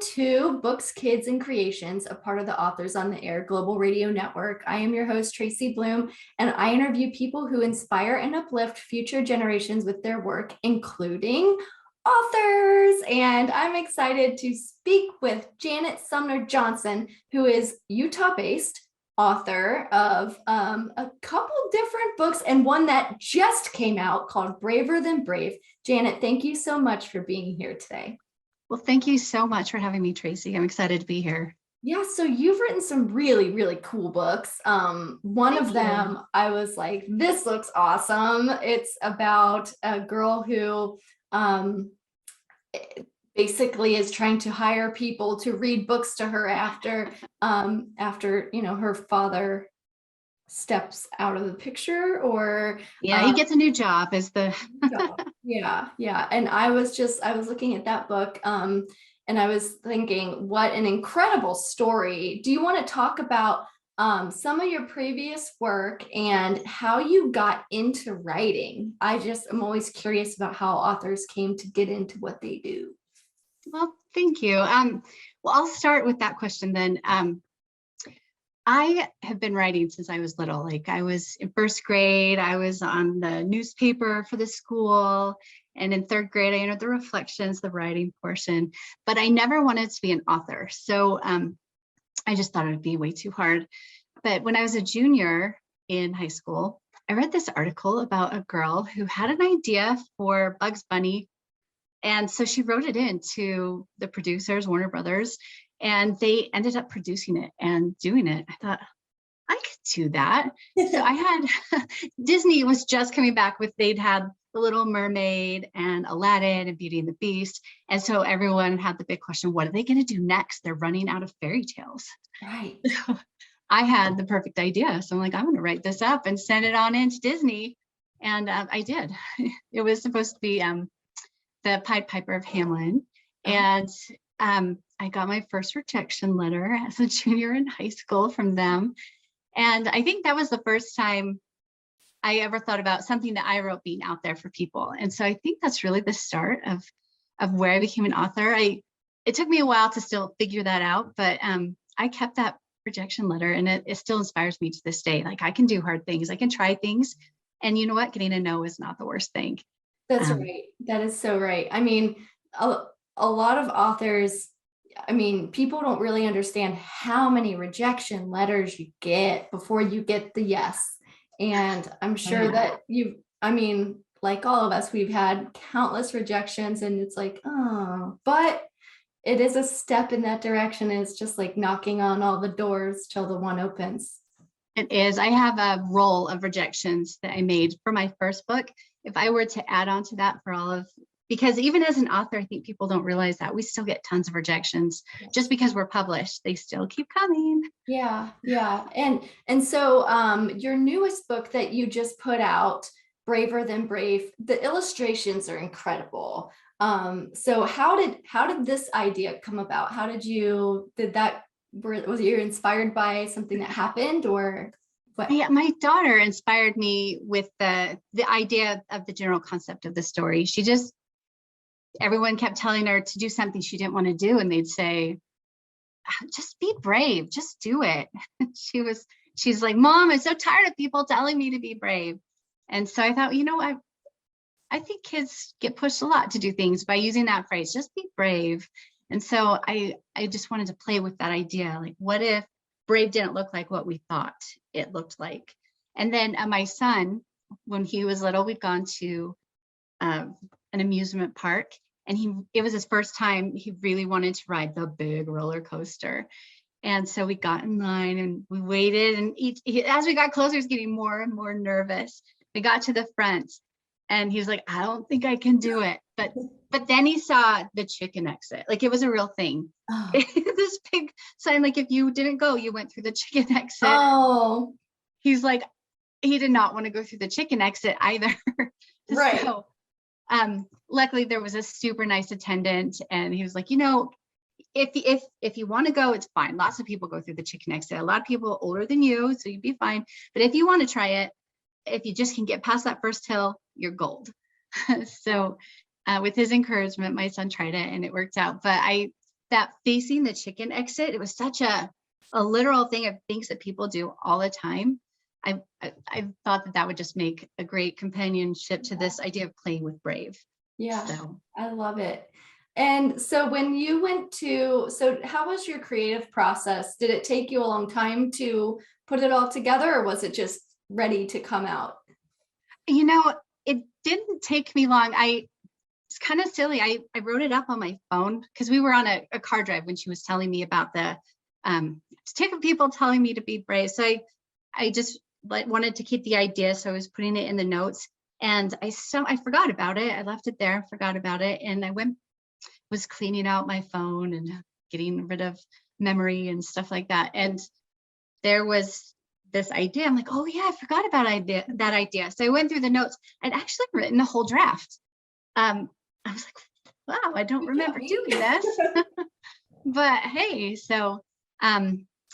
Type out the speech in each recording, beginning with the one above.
to Books, Kids, and Creations, a part of the Authors on the Air Global Radio Network. I am your host, Tracy Bloom, and I interview people who inspire and uplift future generations with their work, including authors. And I'm excited to speak with Janet Sumner Johnson, who is Utah-based author of a couple different books and one that just came out called Braver Than Brave. Janet, thank you so much for being here today. Well, thank you so much for having me, Tracy. I'm excited to be here. Yeah, so you've written some really, really cool books. One of them, I was like, this looks awesome. It's about a girl who basically is trying to hire people to read books to her after her father steps out of the picture, or he gets a new job as the yeah. And I was looking at that book and I was thinking, what an incredible story. Do you want to talk about some of your previous work and how you got into writing? I'm always curious about how authors came to get into what they do. Well, thank you. Well, I'll start with that question then. I have been writing since I was little. Like, I was in first grade, I was on the newspaper for the school. And in third grade, I entered the reflections, the writing portion, but I never wanted to be an author. So I just thought it would be way too hard. But when I was a junior in high school, I read this article about a girl who had an idea for Bugs Bunny. And so she wrote it in to the producers, Warner Brothers, and they ended up producing it and doing it. I thought, I could do that. So I had, Disney was just coming back with, they'd had The Little Mermaid and Aladdin and Beauty and the Beast. And so everyone had the big question, what are they going to do next? They're running out of fairy tales. Right. So I had the perfect idea. So I'm like, I'm going to write this up and send it on into Disney. And I did. It was supposed to be the Pied Piper of Hamelin. And I got my first rejection letter as a junior in high school from them. And I think that was the first time I ever thought about something that I wrote being out there for people. And so I think that's really the start of where I became an author. It took me a while to still figure that out, but I kept that rejection letter, and it still inspires me to this day. Like, I can do hard things, I can try things. And you know what? Getting a no is not the worst thing. That's right. That is so right. I mean, a lot of authors, people don't really understand how many rejection letters you get before you get the yes. And I'm sure that like all of us, we've had countless rejections, and it's like, oh, but it is a step in that direction. It's just like knocking on all the doors till the one opens. It is. I have a roll of rejections that I made for my first book. If I were to add on to that for all of, because even as an author, I think people don't realize that we still get tons of rejections. Yes. Just because we're published, they still keep coming. Yeah. And so your newest book that you just put out, Braver Than Brave, the illustrations are incredible. So how did this idea come about? Was you inspired by something that happened, or what? Yeah, my daughter inspired me with the idea of the general concept of the story. Everyone kept telling her to do something she didn't want to do, and they'd say, just be brave, just do it. She's like, Mom, I'm so tired of people telling me to be brave. And so I thought, I think kids get pushed a lot to do things by using that phrase, just be brave. And so I just wanted to play with that idea. Like, what if brave didn't look like what we thought it looked like? And then my son, when he was little, we'd gone to an amusement park, and it was his first time. He really wanted to ride the big roller coaster. And so we got in line and we waited, and as we got closer, he was getting more and more nervous. We got to the front, and he was like, I don't think I can do it. But then he saw the chicken exit. Like, it was a real thing. Oh. This big sign, like, if you didn't go, you went through the chicken exit. Oh. He's like, he did not want to go through the chicken exit either. Right. So, luckily there was a super nice attendant, and he was like, if you want to go, it's fine. Lots of people go through the chicken exit. A lot of people older than you, so you'd be fine. But if you want to try it, if you just can get past that first hill, you're gold. So with his encouragement, my son tried it and it worked out. But that facing the chicken exit, it was such a literal thing of things that people do all the time. I thought that would just make a great companionship to this idea of playing with Brave. Yeah, So I love it. And so when you went to, so how was your creative process? Did it take you a long time to put it all together, or was it just ready to come out? it didn't take me long. It's kind of silly. I wrote it up on my phone because we were on a car drive when she was telling me about the different people telling me to be brave. So I just wanted to keep the idea. So I was putting it in the notes, and I forgot about it. I left it there, forgot about it. And I was cleaning out my phone and getting rid of memory and stuff like that. And there was this idea. I'm like, oh yeah, I forgot about that idea. So I went through the notes. I'd actually written a whole draft. I was like, wow, I don't remember doing this. But hey, so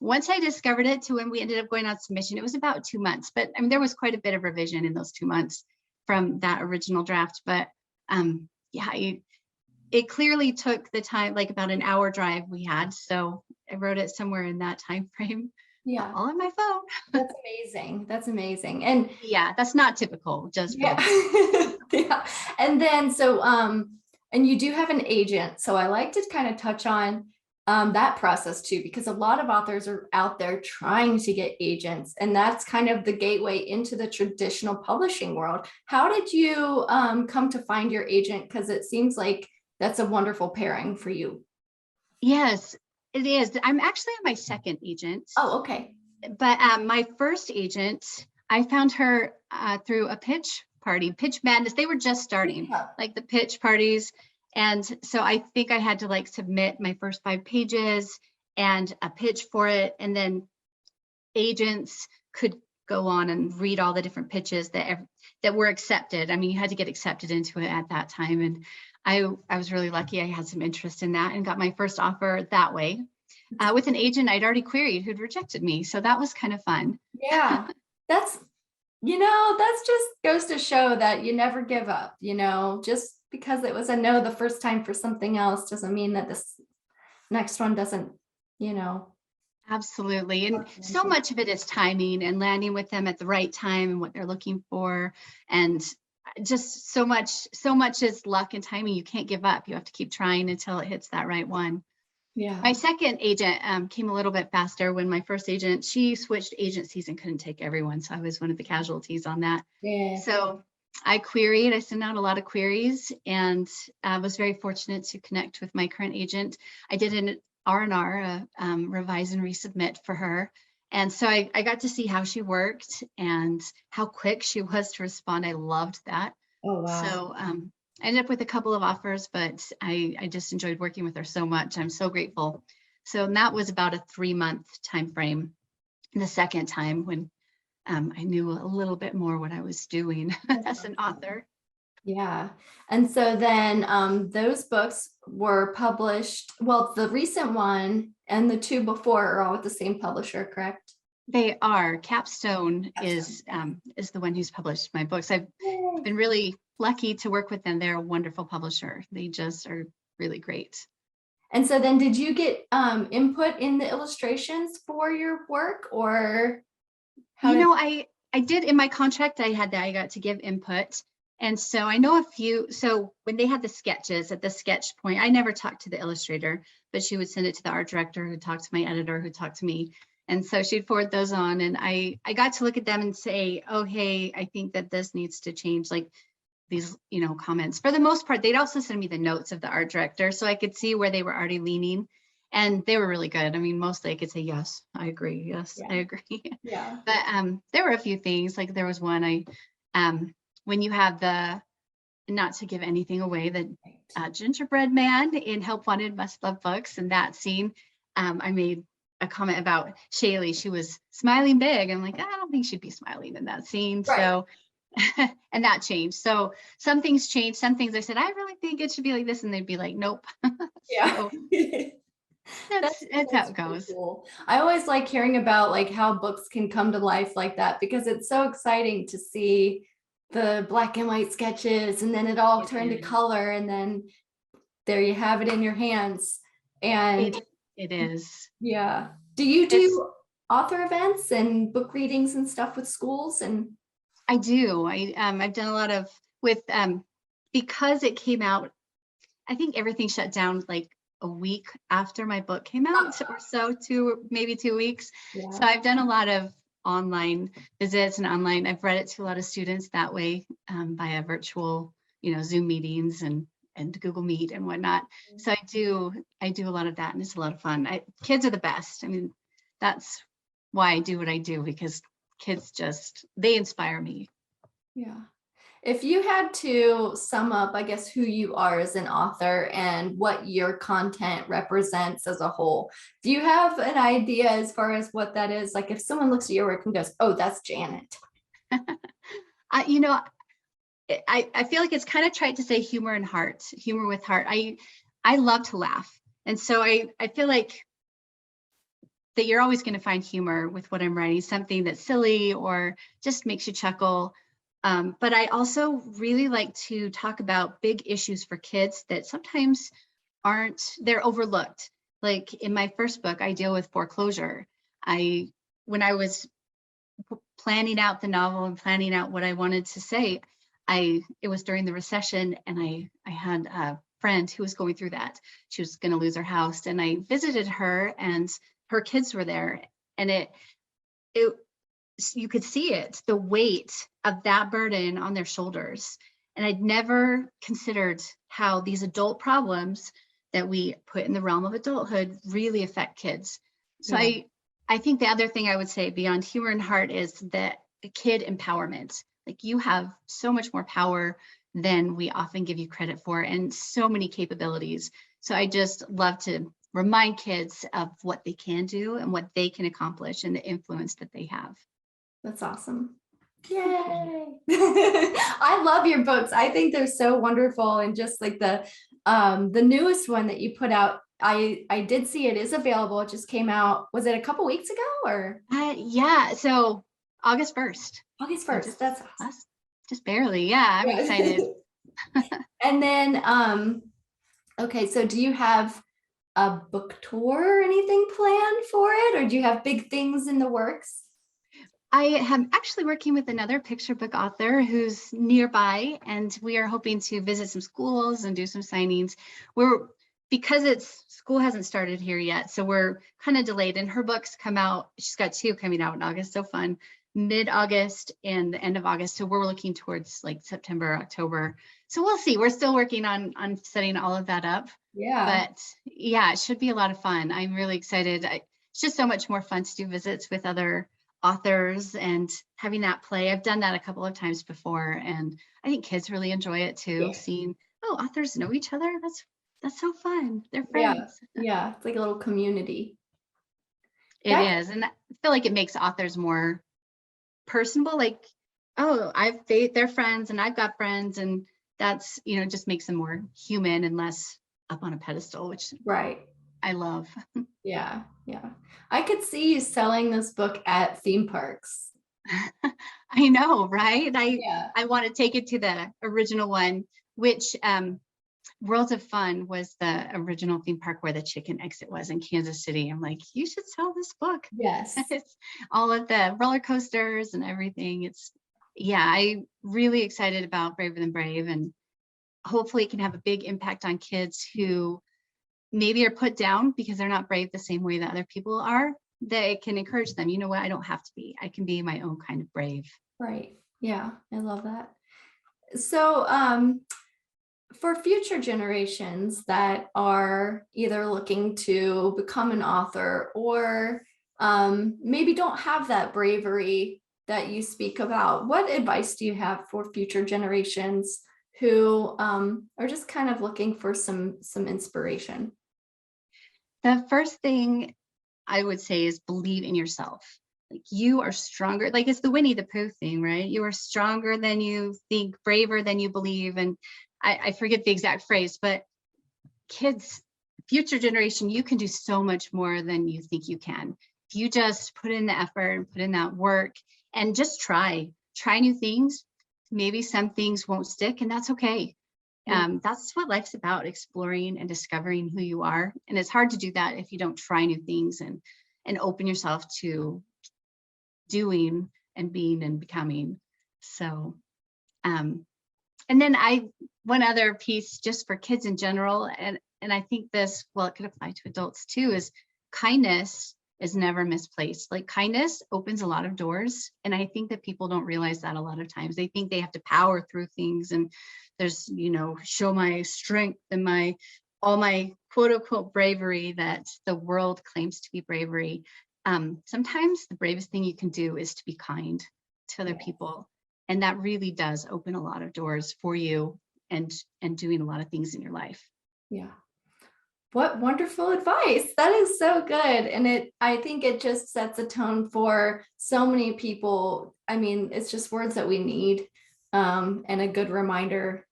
once I discovered it to when we ended up going on submission, it was about 2 months. But I mean, there was quite a bit of revision in those 2 months from that original draft. But yeah, it clearly took the time, like about an hour drive we had. So I wrote it somewhere in that time frame. Yeah, all on my phone. That's amazing. That's amazing. And yeah, that's not typical, just yeah. Yeah. And then and you do have an agent. So I like to kind of touch on that process too, because a lot of authors are out there trying to get agents, and that's kind of the gateway into the traditional publishing world. How did you come to find your agent? Because it seems like that's a wonderful pairing for you. Yes, it is. I'm actually on my second agent. Oh, okay. But my first agent, I found her through a pitch madness. They were just starting, like the pitch parties. And so I think I had to like submit my first 5 pages and a pitch for it. And then agents could go on and read all the different pitches that were accepted. I mean, you had to get accepted into it at that time. And I was really lucky. I had some interest in that and got my first offer that way. With an agent I'd already queried who'd rejected me. So that was kind of fun. Yeah, that's just goes to show that you never give up, just because it was a no the first time for something else doesn't mean that this next one doesn't, Absolutely. And so much of it is timing and landing with them at the right time and what they're looking for. And just so much is luck and timing. You can't give up. You have to keep trying until it hits that right one. Yeah. My second agent came a little bit faster. When my first agent, she switched agencies and couldn't take everyone. So I was one of the casualties on that. Yeah. So I sent out a lot of queries, and was very fortunate to connect with my current agent. I did an R&R, revise and resubmit for her. And so I got to see how she worked and how quick she was to respond. I loved that. Oh, wow. So I ended up with a couple of offers, but I just enjoyed working with her so much. I'm so grateful. So that was about a 3-month time frame. The second time when I knew a little bit more what I was doing as an author. Yeah. And so then those books were published. Well, the recent one and the 2 before are all with the same publisher, correct? They are. Capstone is the one who's published my books. I've been really lucky to work with them. They're a wonderful publisher. They just are really great. And so then did you get input in the illustrations for your work, or I did in my contract. I got to give input. And so I know a few. So when they had the sketches at the sketch point, I never talked to the illustrator, but she would send it to the art director, who talked to my editor, who talked to me. And so she'd forward those on, and I got to look at them and say, oh, hey, I think that this needs to change, like these, comments. For the most part, they'd also send me the notes of the art director, so I could see where they were already leaning. And they were really good. I mean, mostly I could say, yes, I agree. Yes, yeah. I agree. Yeah. But there were a few things, like there was one, when you have not to give anything away, the gingerbread man in Help Wanted Must Love Books, and that scene, I made a comment about Shaylee. She was smiling big. I'm like, I don't think she'd be smiling in that scene. Right. So, and that changed. So some things changed. Some things I said, I really think it should be like this. And they'd be like, nope. Yeah. So, that's how it goes. Cool. I always like hearing about like how books can come to life like that, because it's so exciting to see the black and white sketches and then it all turned to color, and then there you have it in your hands. And It is. yeah. Do you It's, do author events and book readings and stuff with schools? And I do. I've done a lot of with because it came out, I think everything shut down like a week after my book came out or so, maybe 2 weeks. yeah, So I've done a lot of online visits and online. I've read it to a lot of students that way via virtual, Zoom meetings and Google Meet and whatnot. So I do a lot of that, and it's a lot of fun. Kids are the best. I mean, that's why I do what I do, because kids they inspire me. yeah. If you had to sum up, I guess, who you are as an author and what your content represents as a whole, do you have an idea as far as what that is? Like if someone looks at your work and goes, oh, that's Janet. You know, I feel like it's kind of trite to say humor and heart, humor with heart. I love to laugh. And so I feel like that you're always going to find humor with what I'm writing, something that's silly or just makes you chuckle. But I also really like to talk about big issues for kids that sometimes they're overlooked. Like in my first book, I deal with foreclosure. When I was planning out the novel and planning out what I wanted to say, it was during the recession, and I had a friend who was going through that. She was going to lose her house, and I visited her, and her kids were there, and you could see it, the weight of that burden on their shoulders. And I'd never considered how these adult problems that we put in the realm of adulthood really affect kids. So Yeah. I think the other thing I would say beyond humor and heart is that kid empowerment. Like, you have so much more power than we often give you credit for, and so many capabilities. So I just love to remind kids of what they can do and what they can accomplish and the influence that they have. That's awesome. Yay. I love your books. I think they're so wonderful. And just like the newest one that you put out, I did see it is available. It just came out. Was it a couple weeks ago or Yeah, so August 1st. August So 1st? That's awesome. just barely. Yeah, I'm Yeah. excited. And then okay, so do you have a book tour or anything planned for it, or do you have big things in the works? I am actually working with another picture book author who's nearby, and we are hoping to visit some schools and do some signings. Because school hasn't started here yet, so we're kind of delayed. And her books come out, she's got 2 coming out in August, so fun, mid-August and the end of August. So we're looking towards like September, October. So we'll see. We're still working on setting all of that up. Yeah. But yeah, it should be a lot of fun. I'm really excited. It's just so much more fun to do visits with other authors and having that play. I've done that a couple of times before, and I think kids really enjoy it too. Yeah. Seeing, oh, authors know each other. That's so fun. They're Yeah. friends. Yeah. It's like a little community. It Yeah. is, and I feel like it makes authors more personable. Like, oh, they're friends, and I've got friends, and that's, just makes them more human and less up on a pedestal, which Right. I love. Yeah. Yeah. I could see you selling this book at theme parks. I know, right? Yeah. I want to take it to the original one, which Worlds of Fun was the original theme park where the chicken exit was in Kansas City. I'm like, you should sell this book. Yes. It's all of the roller coasters and everything. I'm really excited about Braver Than Brave, and hopefully it can have a big impact on kids who maybe are put down because they're not brave the same way that other people are. That it can encourage them, you know what, I don't have to be. I can be my own kind of brave. Right. Yeah. I love that. So, for future generations that are either looking to become an author or maybe don't have that bravery that you speak about, what advice do you have for future generations who are just kind of looking for some inspiration? The first thing I would say is believe in yourself. Like, you are stronger. Like, it's the Winnie the Pooh thing, right? You are stronger than you think, braver than you believe. And I forget the exact phrase, but kids, future generation, you can do so much more than you think you can. If you just put in the effort and put in that work and just try new things. Maybe some things won't stick, and that's okay. That's what life's about, exploring and discovering who you are. And it's hard to do that if you don't try new things and open yourself to doing and being and becoming. So, and then one other piece just for kids in general, and I think this, well, it could apply to adults too, is kindness is never misplaced. Like kindness opens a lot of doors. And I think that people don't realize that a lot of times. They think they have to power through things and there's, show my strength and all my quote unquote bravery that the world claims to be bravery. Sometimes the bravest thing you can do is to be kind to other people. And that really does open a lot of doors for you and doing a lot of things in your life. Yeah. What wonderful advice. That is so good. And I think it just sets a tone for so many people. I mean, it's just words that we need, and a good reminder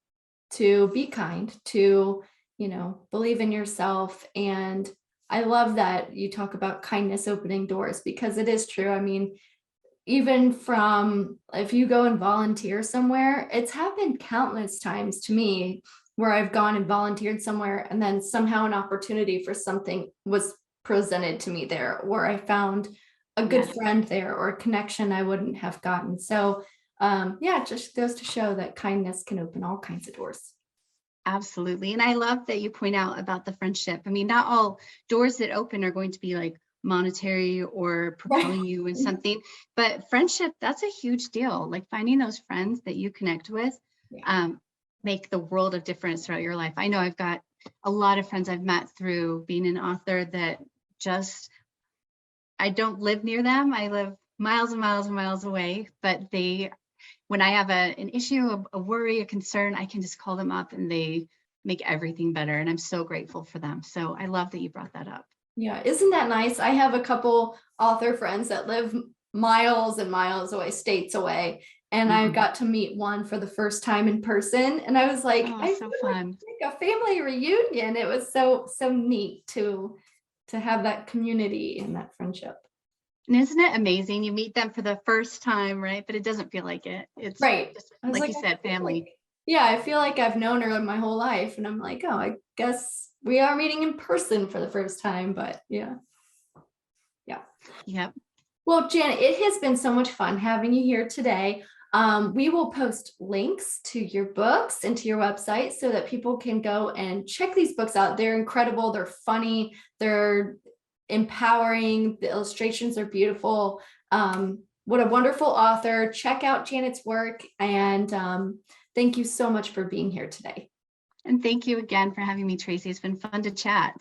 to be kind, to, believe in yourself. And I love that you talk about kindness opening doors, because it is true. I mean, even from if you go and volunteer somewhere, it's happened countless times to me where I've gone and volunteered somewhere and then somehow an opportunity for something was presented to me there, or I found a good friend there or a connection I wouldn't have gotten. So it just goes to show that kindness can open all kinds of doors. Absolutely. And I love that you point out about the friendship. I mean, not all doors that open are going to be like monetary or propelling you in something, but friendship, that's a huge deal. Like finding those friends that you connect with make the world of difference throughout your life. I know I've got a lot of friends I've met through being an author that I don't live near them. I live miles and miles and miles away, but when I have an issue, a worry, a concern, I can just call them up and they make everything better. And I'm so grateful for them. So I love that you brought that up. Yeah, isn't that nice? I have a couple author friends that live miles and miles away, states away. And I got to meet one for the first time in person. And I was like, I so feel fun. like a family reunion. It was so neat to have that community and that friendship. And isn't it amazing? You meet them for the first time, right? But it doesn't feel like it. It's right. Just, like you said, family. I feel like I've known her my whole life. And I'm like, oh, I guess we are meeting in person for the first time. But yeah. Yep. Well, Janet, it has been so much fun having you here today. We will post links to your books and to your website so that people can go and check these books out. They're incredible. They're funny. They're empowering. The illustrations are beautiful. What a wonderful author. Check out Janet's work. And thank you so much for being here today. And thank you again for having me, Tracy. It's been fun to chat.